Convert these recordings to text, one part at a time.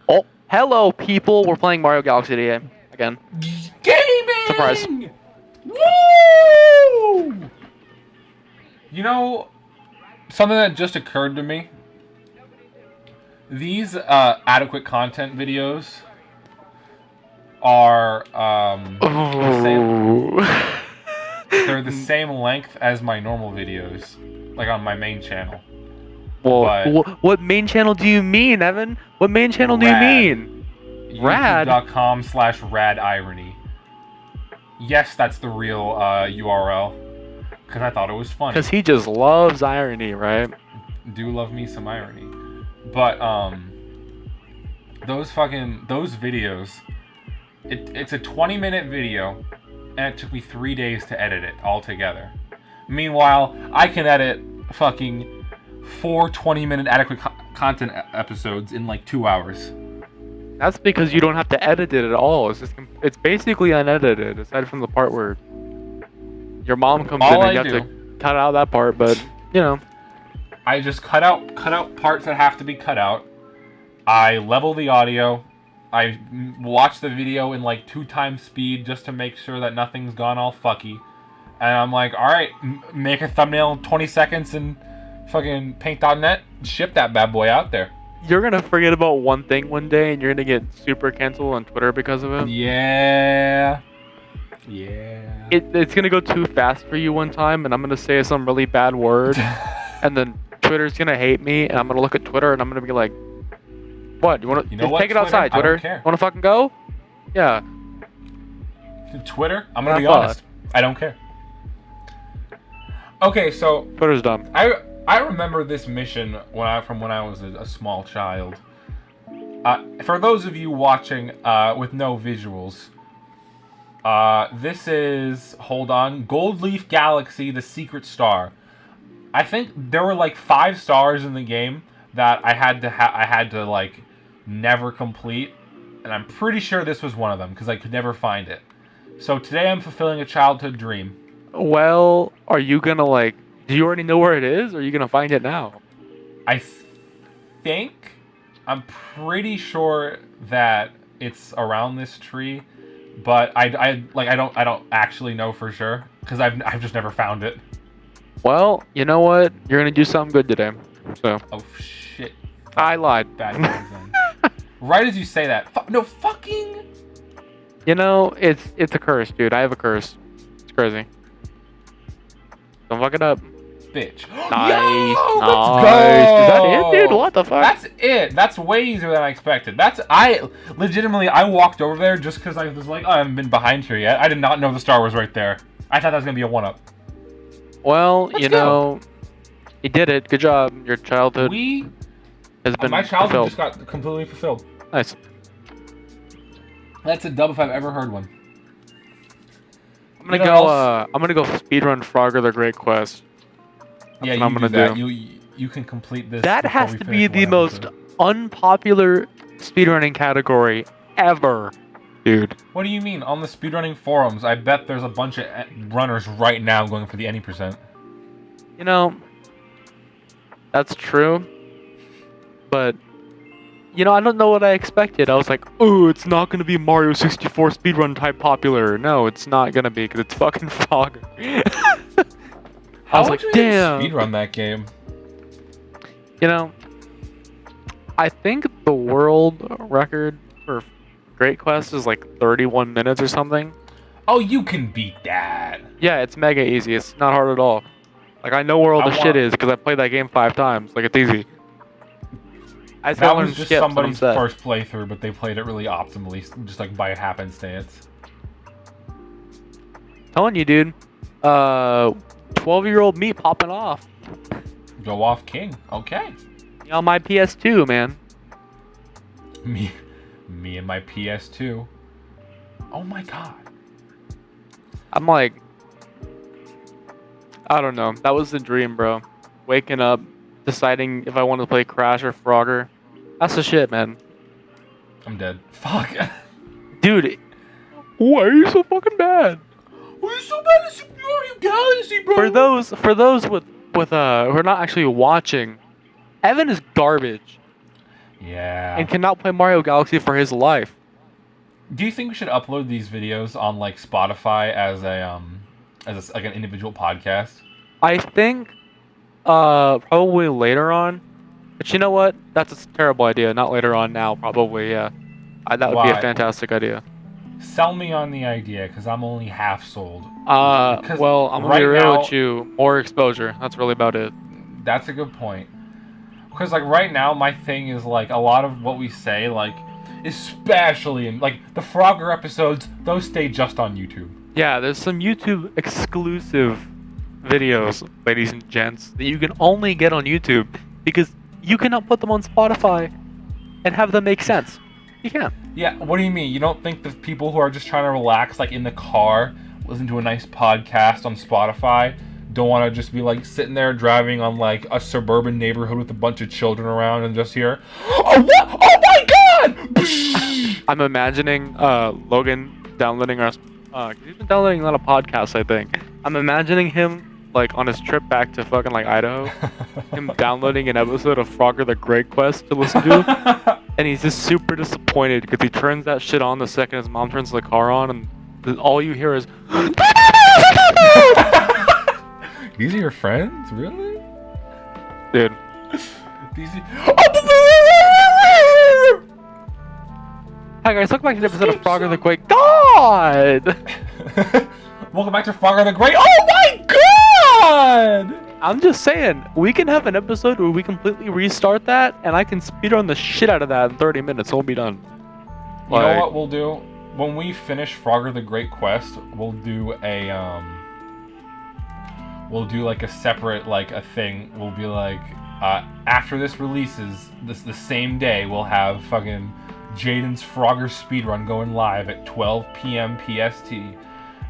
Oh, hello, people. We're playing Mario Galaxy today. Again. Surprise. Gaming! Woo! You know, something that just occurred to me. These adequate content videos are they're the same length as my normal videos, like on my main channel. Well, But what main channel do you mean, Evan? What main channel do you Rad. mean? Rad? YouTube.com/radirony. Yes, that's the real URL. Because I thought it was funny. Because he just loves irony, right? Do love me some irony. But those videos, it's a 20-minute video, and it took me 3 days to edit it all together. Meanwhile, I can edit fucking 4 20-minute adequate content episodes in like 2 hours. That's because you don't have to edit it at all. It's basically unedited, aside from the part where your mom comes in and you have to cut out that part, but you know. I just cut out parts that have to be cut out. I level the audio. I watch the video in like 2 times speed just to make sure that nothing's gone all fucky. And I'm like, alright, make a thumbnail in 20 seconds and fucking paint.net, ship that bad boy out there. You're gonna forget about one thing one day and you're gonna get super canceled on Twitter because of it. Yeah. It's gonna go too fast for you one time and I'm gonna say some really bad word and then Twitter's gonna hate me and I'm gonna look at Twitter and I'm gonna be like, what? You wanna take it outside, Twitter? I don't care. Wanna fucking go? Yeah. Twitter? I'm gonna be honest. I don't care. Okay, so Twitter's dumb. I remember this mission from when I was a small child. For those of you watching with no visuals, this is, hold on, Goldleaf Galaxy: The Secret Star. I think there were like 5 stars in the game that I had to like never complete, and I'm pretty sure this was one of them because I could never find it. So today I'm fulfilling a childhood dream. Well, are you gonna like? Do you already know where it is, or are you gonna find it now? I'm pretty sure that it's around this tree, but I don't actually know for sure because I've just never found it. Well, you know what? You're gonna do something good today. So. Oh shit! I lied. Bad reason. Right as you say that, no fucking. You know, it's a curse, dude. I have a curse. It's crazy. Don't fuck it up. Bitch. Nice. Yo, nice. let's go. Is that it, dude? What the fuck? That's it. That's way easier than I expected. I walked over there just because I was like, oh, I haven't been behind here yet. I did not know the star was right there. I thought that was gonna be a 1-up. Well, you know, you did it. Good job. Your childhood has been my childhood fulfilled. just got completely fulfilled. Nice. That's a dub if I've ever heard one. I'm gonna go speedrun Frogger the Great Quest. That's what I'm gonna do. You can complete this. That has to be the most unpopular speedrunning category ever, dude. What do you mean? On the speedrunning forums, I bet there's a bunch of runners right now going for the any %. You know, that's true. But, you know, I don't know what I expected. I was like, oh, it's not going to be Mario 64 speedrun type popular. No, it's not going to be because it's fucking Frogger. I was like, damn. Speedrun that game. You know, I think the world record for Great Quest is like 31 minutes or something. Oh, you can beat that. Yeah, it's mega easy. It's not hard at all. Like, I know where all the shit is because I played that game 5 times. Like, it's easy. That was just somebody's first playthrough, but they played it really optimally, just like by happenstance. Telling you, dude. 12-year-old me popping off. Go off, king. Okay. On my PS2, man. Me and my PS2. Oh my god. I'm like, I don't know. That was the dream, bro. Waking up, deciding if I want to play Crash or Frogger. That's the shit, man. I'm dead. Fuck. Dude, why are you so fucking bad? Why are you so bad at Super Mario Galaxy, bro? For those with who are not actually watching, Evan is garbage. Yeah. and cannot play Mario Galaxy for his life. Do you think we should upload these videos on like Spotify as like an individual podcast? I think probably later on. But you know what? That's a terrible idea. Not later on now, probably, yeah. That would be a Why? fantastic idea. Sell me on the idea, because I'm only half sold. Because Well, I'm gonna be real with you. More exposure. That's really about it. That's a good point. Because like right now, my thing is like a lot of what we say, like especially in like the Frogger episodes, those stay just on YouTube. Yeah, there's some YouTube exclusive videos, ladies and gents, that you can only get on YouTube because you cannot put them on Spotify and have them make sense. You can't. Yeah, what do you mean? You don't think the people who are just trying to relax, like in the car, listen to a nice podcast on Spotify, don't want to just be like sitting there driving on like a suburban neighborhood with a bunch of children around and just hear, oh what? Oh my God! I'm imagining Logan downloading our. He's been downloading a lot of podcasts, I think. I'm imagining him like on his trip back to fucking like Idaho, him downloading an episode of Frogger the Great Quest to listen to, and he's just super disappointed because he turns that shit on the second his mom turns the car on, and all you hear is. These are your friends, really? Dude. These. Hi guys, welcome back to the episode of Frogger the Great. God! Welcome back to Frogger the Great. Oh my God! I'm just saying, we can have an episode where we completely restart that, and I can speedrun the shit out of that in 30 minutes. We'll be done. You know what we'll do? When we finish Frogger the Great Quest, we'll do a we'll do like a separate like a thing. We'll be like after this releases, the same day we'll have fucking Jaden's Frogger speedrun going live at 12 p.m. PST, and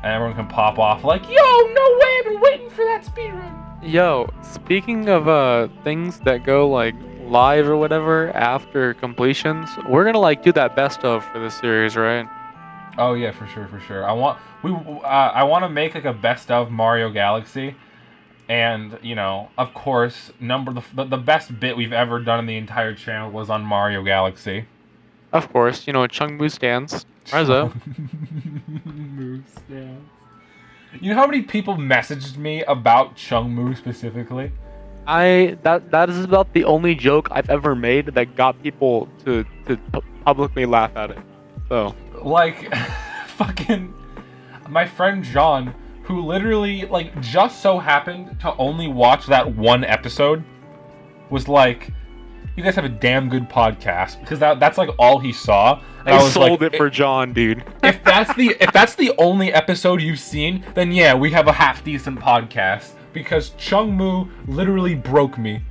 everyone can pop off like, yo, no way, I've been waiting for that speedrun. Yo, speaking of things that go like live or whatever after completions, we're gonna like do that best of for this series, right? Oh yeah, for sure. I want to make like a best of Mario Galaxy, and you know, of course, the best bit we've ever done in the entire channel was on Mario Galaxy. Of course, you know, Chungmu stands. Reza. You know how many people messaged me about Chungmu specifically? That is about the only joke I've ever made that got people to publicly laugh at it. So like fucking my friend John, who literally like just so happened to only watch that one episode, was like, you guys have a damn good podcast, because that's like all he saw. And I was sold like, it for John, dude. if that's the only episode you've seen, then yeah, we have a half decent podcast, because Chungmu literally broke me.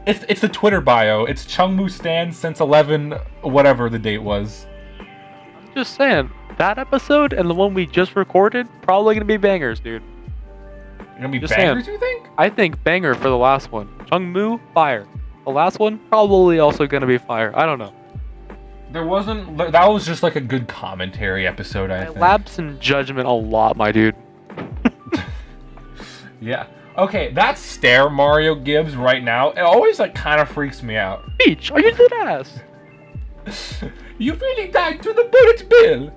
It's the Twitter bio. It's Chungmu stands since 11 whatever the date was. I'm just saying, that episode and the one we just recorded probably gonna be bangers, dude. You're gonna be Just bangers, saying. you think? I think banger for the last one. Chungmu, fire. The last one probably also gonna be fire. I don't know. That was just like a good commentary episode, I think. Lapse in judgment a lot, my dude. Yeah. Okay, that stare Mario gives right now, it always like kind of freaks me out. Peach, are you dead ass? You really died to the bullet bill.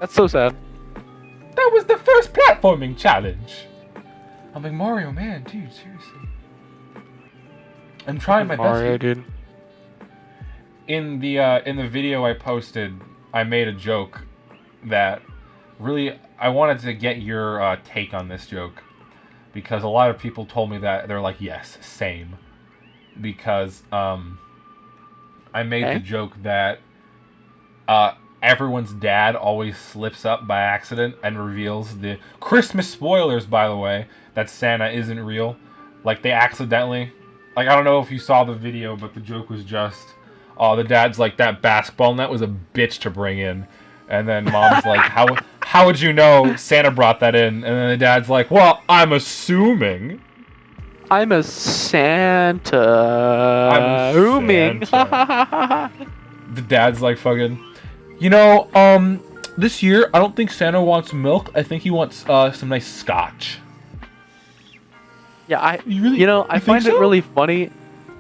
That's so sad. That was the first platforming challenge. I'm like, Mario, man, dude, seriously. I'm trying my Mario, best. dude. In the video I posted, I made a joke that really I wanted to get your take on this joke, because a lot of people told me that they're like, yes, same, because I made the joke that everyone's dad always slips up by accident and reveals the Christmas spoilers, by the way, that Santa isn't real. Like, they accidentally, like, I don't know if you saw the video, but the joke was just, oh, the dad's like, that basketball net was a bitch to bring in. And then mom's like, how would you know Santa brought that in? And then the dad's like, well, I'm assuming. I'm a Santa. The dad's like, fucking, you know, this year, I don't think Santa wants milk. I think he wants some nice scotch. Yeah, I find it really funny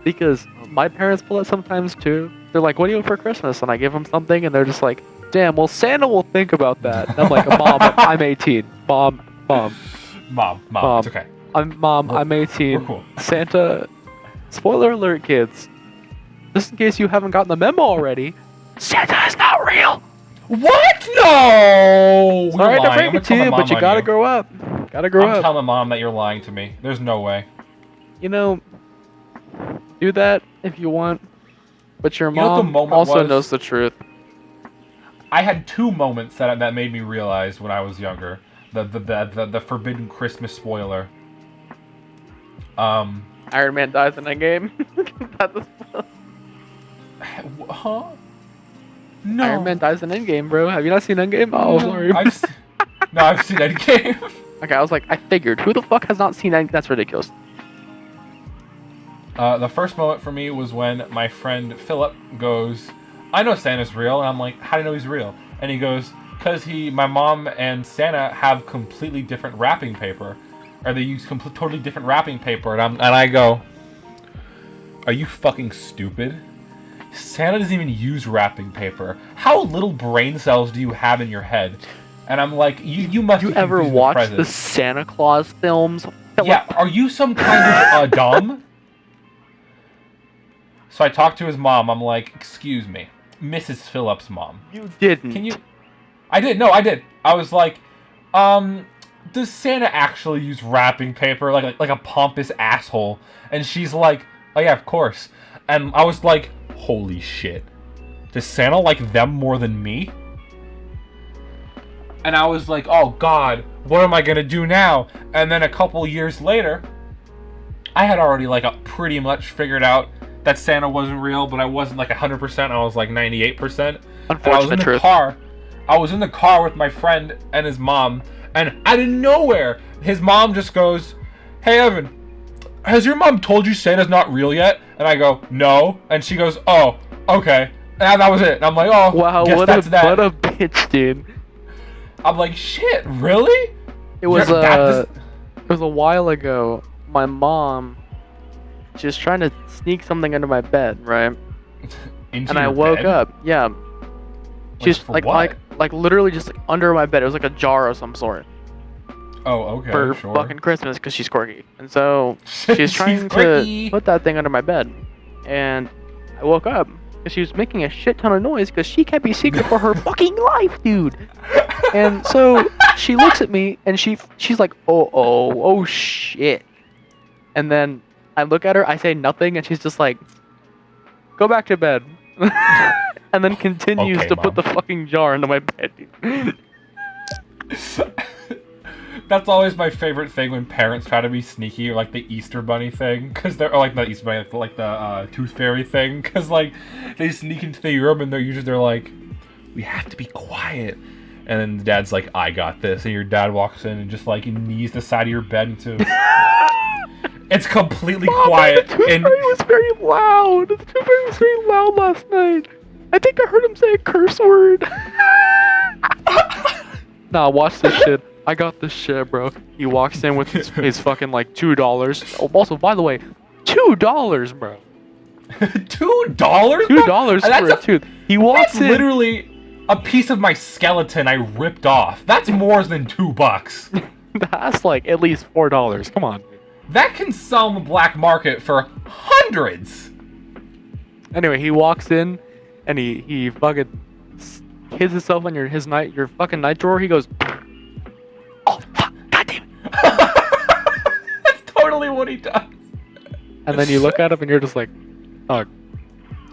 because my parents pull it sometimes too. they're like, "What do you want for Christmas?" And I give them something, and they're just like, "Damn, well, Santa will think about that." And I'm like, "Mom, I'm 18. Mom, Mom, it's okay. I'm 18. We're cool. Santa, spoiler alert, kids. Just in case you haven't gotten the memo already, Santa is not real." What? No! Sorry You're to lying. break I'm it gonna to tell my you, but mom you on gotta grow up. Gotta grow I'm up. telling Mom that you're lying to me. There's no way. You know, do that if you want, but your You know what the mom moment also was? knows the truth. I had 2 moments that made me realize when I was younger. The forbidden Christmas spoiler. Iron Man dies in Endgame. That's the- Huh? No. Iron Man dies in Endgame, bro. Have you not seen Endgame? Oh, sorry. I've seen Endgame. Okay, I was like, I figured. Who the fuck has not seen Endgame? That's ridiculous. The first moment for me was when my friend Philip goes, "I know Santa's real," and I'm like, "How do you know he's real?" And he goes, "Cause my mom and Santa have completely different wrapping paper, or they use totally different wrapping paper." And I go, "Are you fucking stupid? Santa doesn't even use wrapping paper. How little brain cells do you have in your head?" And I'm like, "You must." You be ever confusing the watch the present." Santa Claus films? Yeah, are you some kind of dumb? So I talked to his mom. I'm like, "Excuse me, Mrs. Phillips' mom. You didn't. Can you?" I did. No, I did. I was like, does Santa actually use wrapping paper like a pompous asshole?" And she's like, "Oh yeah, of course." And I was like, "Holy shit. Does Santa like them more than me?" And I was like, "Oh god, what am I gonna do now?" And then a couple years later, I had already pretty much figured out that Santa wasn't real, but I wasn't 100%. I was 98%. And I was in the Unfortunate truth. car. I was in the car with my friend and his mom, and out of nowhere, his mom just goes, "Hey Evan, has your mom told you Santa's not real yet?" And I go, "No." And she goes, "Oh, okay." And that was it. And I'm like, "Oh, Wow, guess what that's a that." what a bitch, dude. I'm like, "Shit, really?" It was Yeah, it was a while ago. My mom, she was trying to sneak something under my bed, right? Into And I your woke bed? up. Yeah. She's for like what? literally just under my bed. It was like a jar of some sort Oh, okay, for sure. fucking Christmas because she's quirky. And so she's trying quirky. to put that thing under my bed. And I woke up because she was making a shit ton of noise because she kept me secret for her fucking life, dude. And so she looks at me and she's like, oh shit. And then I look at her, I say nothing, and she's just like, "Go back to bed." And then continues Okay, to put Mom. the fucking jar into my bed, dude. That's always my favorite thing when parents try to be sneaky, or the Easter Bunny thing, because they're not Easter Bunny, like the Tooth Fairy thing, because they sneak into the room and they're like, "We have to be quiet," and then the dad's like, "I got this," and your dad walks in and just knees the side of your bed into. It's completely quiet. The Tooth Fairy was very loud. The Tooth Fairy was very loud last night. I think I heard him say a curse word. Nah, watch this shit. I got this shit, bro. He walks in with his fucking $2. Oh, also, by the way, $2, bro. $2? $2 for a tooth. He walks That's in. literally a piece of my skeleton I ripped off. That's more than $2. That's at least $4. Come on. That can sell on the black market for hundreds. Anyway, he walks in, and he fucking hits himself on your fucking night drawer. He goes, "Oh fuck, goddamn it!" That's totally what he does. And then you look at him, and you're just like, "Oh."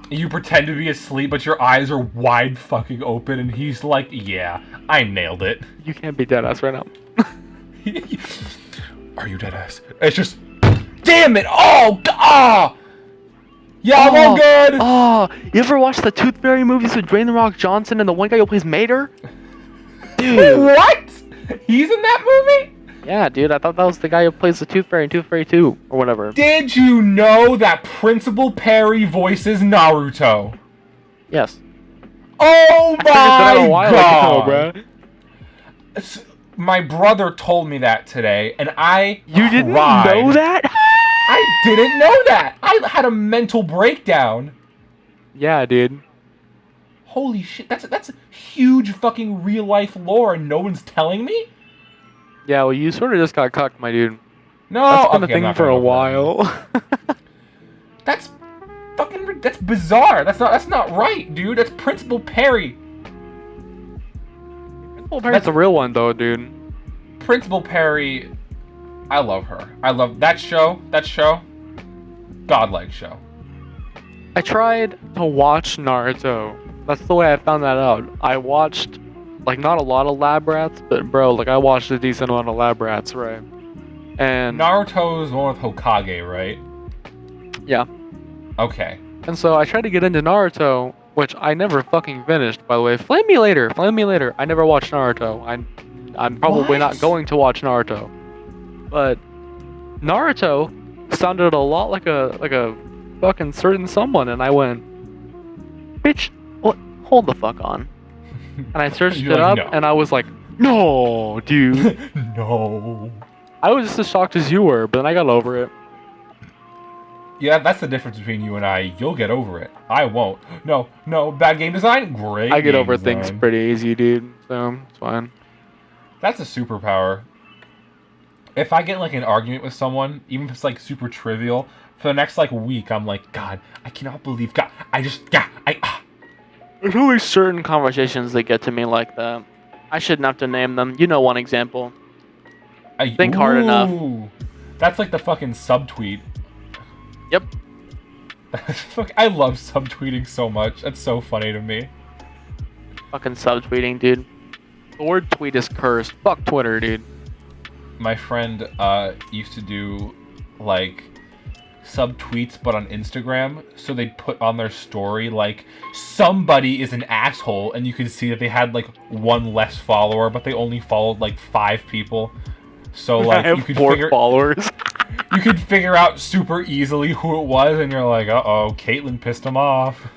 You pretend to be asleep, but your eyes are wide fucking open, and he's like, "Yeah, I nailed it." You can't be dead ass right now. Are you dead ass? It's just, damn it! Oh, ah! Yeah, I'm all good. Oh, you ever watch the Tooth Fairy movies with Dwayne The Rock Johnson and the one guy who plays Mater? Dude. What? He's in that movie? Yeah, dude, I thought that was the guy who plays the Tooth Fairy in Tooth Fairy 2 or whatever. Did you know that Principal Perry voices Naruto? Yes. Oh I figured that out my a while god! ago, bruh. My brother told me that today, and I You didn't cried. know that? I didn't know that. I had a mental breakdown. Yeah, dude. Holy shit, that's huge fucking real life lore and no one's telling me? Yeah, well, you sort of just got cucked, my dude. No, That's been okay, a I'm thing not for gonna a go for that anymore. while. That's fucking that's bizarre. That's not right, dude. That's Principal Perry. Well, Perry's a real one, though, dude. Principal Perry, I love her. I love that show. That show, godlike show. I tried to watch Naruto. That's the way I found that out. I watched, like, not a lot of Lab Rats, but bro, like, I watched a decent amount of Lab Rats, right? And Naruto's the one with Hokage, right? yeah. Okay. And so I tried to get into Naruto, which I never fucking finished, by the way. Flame me later. Flame me later. I never watched Naruto. I'm probably not What? going to watch Naruto. But Naruto sounded a lot like a fucking certain someone, and I went, bitch, what? Hold the fuck on. And I searched You're it like, up, "No." and I was like, no, dude. No. I was just as shocked as you were, but then I got over it. Yeah, that's the difference between you and I. You'll get over it. I won't. No, bad game design? Great I get game over design. things pretty easy, dude. So it's fine. That's a superpower. If I get, like, an argument with someone, even if it's, like, super trivial, for the next, like, week, I'm like, God, I cannot believe, God, There's only certain conversations that get to me like that. I shouldn't have to name them. You know one example. Think hard enough. Ooh. That's like the fucking subtweet. Yep. I love subtweeting so much. That's so funny to me. Fucking subtweeting, dude. The word tweet is cursed. Fuck Twitter, dude. My friend used to do, like, subtweets, but on Instagram. So they'd put on their story, like, somebody is an asshole, and you could see that they had, like, one less follower, but they only followed, like, 5 people. So, like, I have you could 4 followers. you could figure out super easily who it was, and you're like, uh-oh, Caitlyn pissed him off.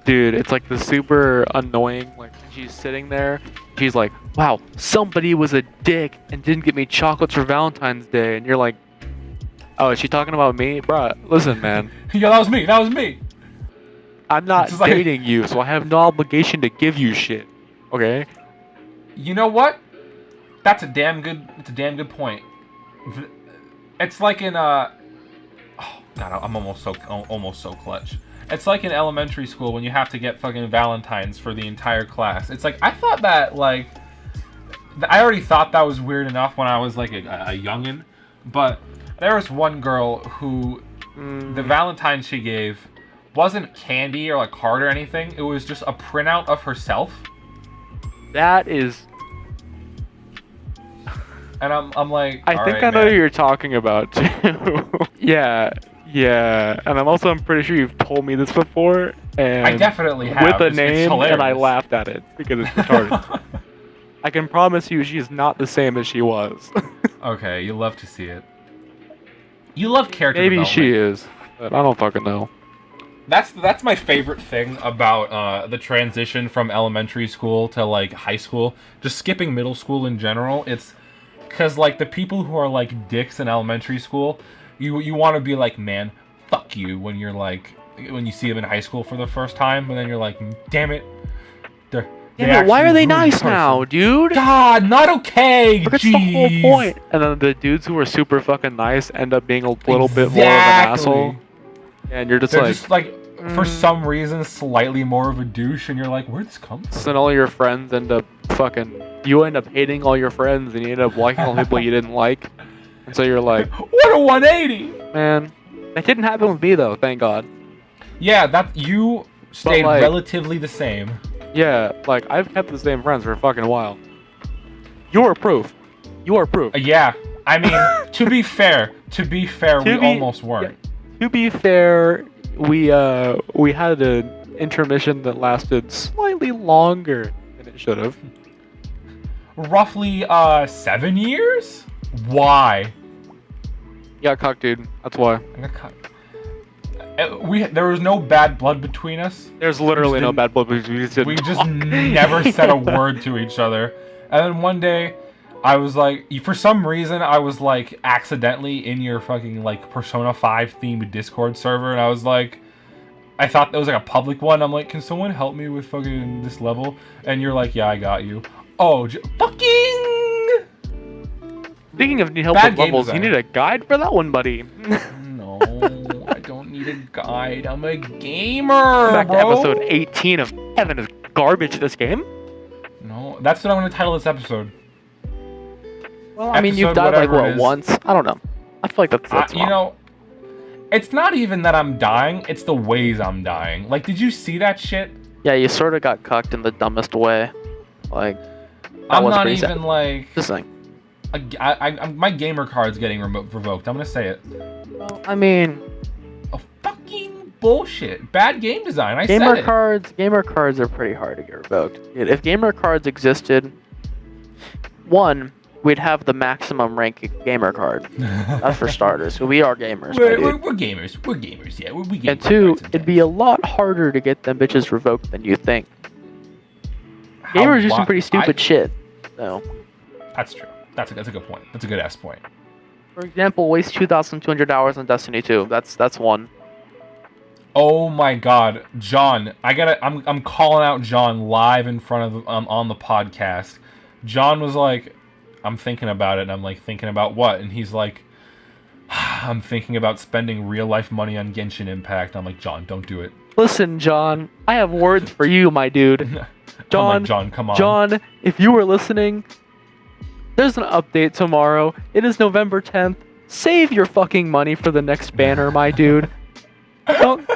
Dude, it's like the super annoying, like, she's sitting there, she's like, wow, somebody was a dick and didn't get me chocolates for Valentine's Day, and you're like, oh, is she talking about me? Bruh, listen, man, Yeah, that was me. I'm not It's just like- dating you, so I have no obligation to give you shit, okay? You know what? It's a damn good point. It's like in oh god, I'm almost so clutch. It's like in elementary school when you have to get fucking Valentines for the entire class. It's like, I thought that, like, I already thought that was weird enough when I was like a youngin', but there was one girl who the Valentine she gave wasn't candy or like card or anything. It was just a printout of herself. That is... And I'm like, I think I know who you're talking about, too. Yeah, and I'm pretty sure you've told me this before, and I definitely have. with a It's name, and I hilarious. laughed at it, because it's retarded. I can promise you she's not the same as she was. Okay, you love to see it. You love character Maybe development. she is, but I don't fucking know. That's my favorite thing about the transition from elementary school to, like, high school. Just skipping middle school in general. It's because, like, the people who are, like, dicks in elementary school, you want to be like, man, fuck you, when you're, like, when you see them in high school for the first time, and then you're like, damn it. Yeah, but why are they actually ruined nice the person. now, dude? God, not okay. But that's the whole Jeez. point. And then the dudes who are super fucking nice end up being a little bit more of an asshole. And you're just They're like, just like, for some reason, slightly more of a douche, and you're like, where'd this come from? then all your friends end up you end up hating all your friends, and you end up liking all the people you didn't like. And so you're like, What a 180! man, that didn't happen with me though, thank God. Yeah, that you stayed like- relatively the same. Yeah, like, I've kept the same friends for a fucking while. You're proof. You are proof. Yeah, I mean, to be fair, we be- almost weren't. To be fair, we had an intermission that lasted slightly longer than it should have. Roughly 7 years? Why? Yeah, cock dude. That's why. I got cut. There was no bad blood between us. There's literally no didn't- bad blood because we just didn't We just talk. never said a word to each other. And then one day, I was like, for some reason, I was like accidentally in your fucking like Persona 5 themed Discord server, and I was like, I thought that was like a public one. I'm like, can someone help me with fucking this level? And you're like, yeah, I got you. Oh, fucking. Speaking of need help Bad with game levels, you design. need a guide for that one, buddy. No, I don't need a guide. I'm a gamer, Back to bro. episode 18 of Heaven is Garbage, this game. No, that's what I'm gonna title this episode. Well, I mean, you've Episode died like, whatever it what, is. once? I don't know. I feel like that's You wrong. know, it's not even that I'm dying. It's the ways I'm dying. Like, did you see that shit? Yeah, you sort of got cucked in the dumbest way. Like, I'm was not pretty even sad. like. just saying. My gamer card's getting revoked. I'm gonna say it. Well, I mean, Oh, fucking bullshit. Bad game design. I gamer said it. cards are pretty hard to get revoked. If gamer cards existed, one, we'd have the maximum rank gamer card. That's for starters. So we are gamers, my we're dude. gamers. We're gamers. Yeah, we game. And two, it'd be a lot harder to get them bitches revoked than you think. Gamers do some pretty stupid shit. So, That's true. That's a good point. That's a good ass point. for example, waste 2,200 hours on Destiny 2. That's one. Oh my God, John! I'm calling out John live in front of on the podcast. John was like, "I'm thinking about it," and I'm like, "Thinking about what?" And he's like, "I'm thinking about spending real life money on Genshin Impact." I'm like, "John, don't do it." Listen, John, I have words for you, my dude. I'm John, like, John, come on. John, if you were listening, there's an update tomorrow. It is November 10th. Save your fucking money for the next banner, my dude.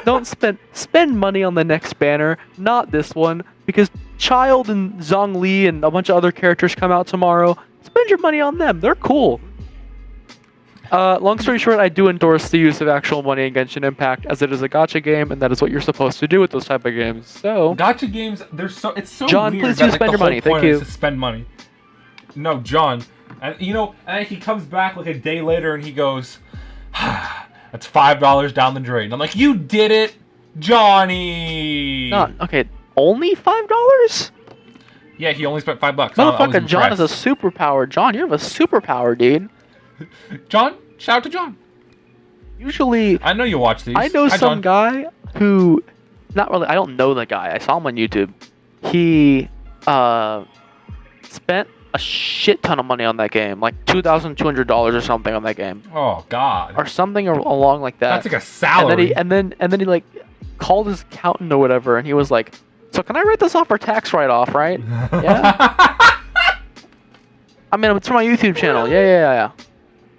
Don't spend money on the next banner, not this one, because Child and Zhongli and a bunch of other characters come out tomorrow. Spend your money on them. They're cool. Long story short, I do endorse the use of actual money in Genshin Impact, as it is a gacha game, and that is what you're supposed to do with those type of games. So, Gacha games, it's so John, weird please that do like, spend the your whole money. Thank point you. is to spend money. No, John, and and he comes back like a day later and he goes, "That's $5 down the drain." I'm like, "You did it, Johnny." not okay. Only $5? Yeah, he only spent $5. I was Motherfucker, John is a impressed. superpower. John, you have a superpower, dude. John. Shout out to John. Usually, I know you watch these. I know Hi, some John. guy who, not really. I don't know the guy. I saw him on YouTube. He spent a shit ton of money on that game, like $2,200 or something on that game, Oh God. or something along like that. That's like a salary. And then he like called his accountant or whatever, and he was like, "So can I write this off for tax write-off, right?" Yeah. I mean, it's for my YouTube channel. Yeah.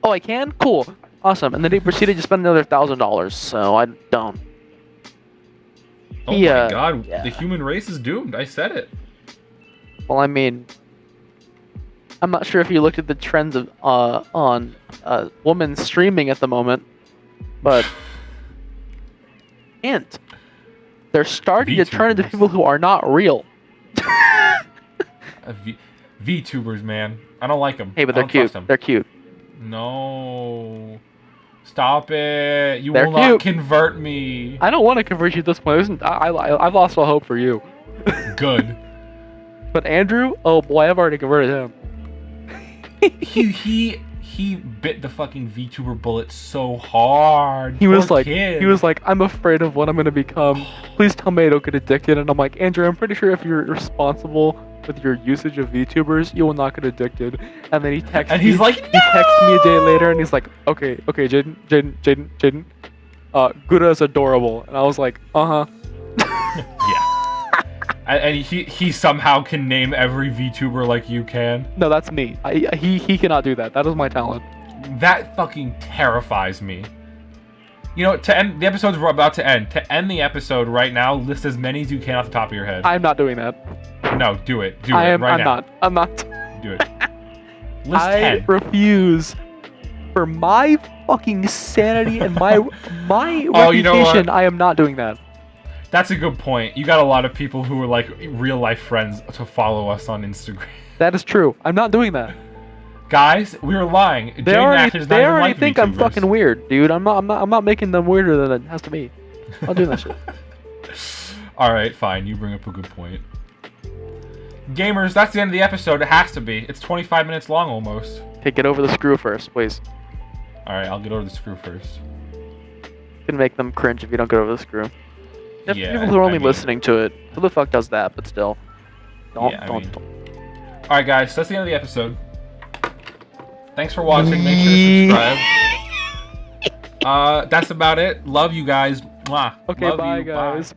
Oh, I can? Cool. Awesome. And then he proceeded to spend another $1,000, so I don't. Oh He, my God, yeah. the human race is doomed. I said it. Well, I mean, I'm not sure if you looked at the trends of on women streaming at the moment, but hint, they're starting to turn into VTubers. people who are not real. VTubers, man. I don't like them. Hey, but they're cute. They're cute. No. Stop it. You They're will not cute. convert me. I don't want to convert you at this point. I've lost all hope for you. Good. But Andrew, oh boy, I've already converted him. he bit the fucking VTuber bullet so hard. He was Poor like, kid. I'm afraid of what I'm gonna become. Please tell me I don't get addicted. And I'm like, Andrew, I'm pretty sure if you're responsible with your usage of VTubers, you will not get addicted. And then he texts And me. he's like, He texts me a day later, and he's like, okay, Jaden. Gura is adorable. And I was like, uh-huh. Yeah. And he somehow can name every VTuber like you can. No, that's me. He cannot do that. That is my talent. That fucking terrifies me. You know, to end the episode's about to end. To end the episode right now, list as many as you can off the top of your head. I'm not doing that. No, do it. Do it right now. I'm not. Do it. List I 10. refuse. For my fucking sanity and my Oh, you know what? reputation, I am not doing that. That's a good point. You got a lot of people who are like real life friends to follow us on Instagram. That is true. I'm not doing that. Guys, we were lying. They Jaden already, Ash does not they even already like think I'm VTubers. fucking weird, dude. I'm not making them weirder than it has to be. I'm not doing that shit. Alright, fine. You bring up a good point. Gamers, that's the end of the episode. It has to be. It's 25 minutes long almost. Okay, get over the screw first, please. Alright, I'll get over the screw first. You can make them cringe if you don't get over the screw. If Yeah, people who are only I mean- listening to it, who the fuck does that? But still, don't, Yeah, I don't. mean- don't. All right, guys. So that's the end of the episode. Thanks for watching. Make sure to subscribe. That's about it. Love you guys. Mwah. Okay, Love bye you. guys.